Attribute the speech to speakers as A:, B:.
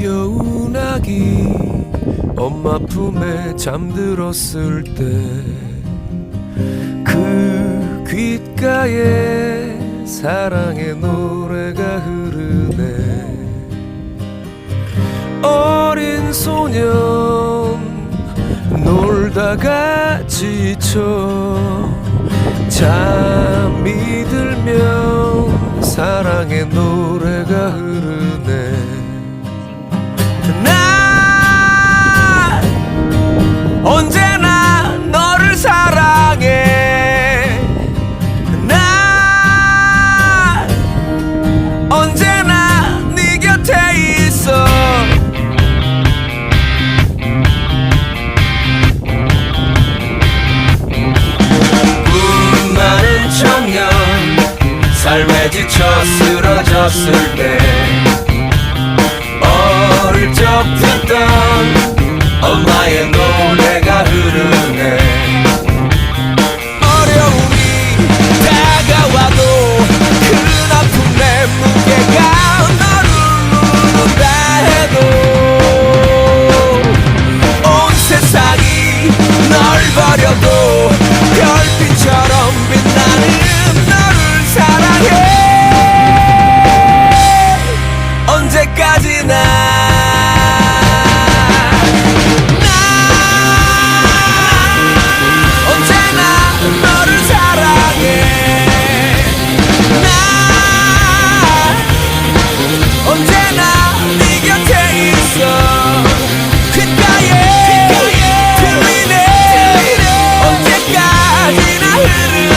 A: 귀여운 아기 엄마 품에 잠들었을 때 그 귓가에 사랑의 노래가 흐르네. 어린 소년 놀다가 지쳐 잠이 들면 사랑의 노래가 흐르네. 나 언제나 너를 사랑해. 나 언제나 네 곁에 있어. 꿈 많은 청년 삶에 지쳐 쓰러졌을 때 어릴 적 듣던 엄마의 노래가 흐르네. 어려움이 다가와도 큰 아픔의 무게가 너를 누른다 해도 온 세상이 널 버려도 별빛처럼 빛나는 너를 사랑해. 언제까지나 귓가에 들리네. 언제까지나 흐르는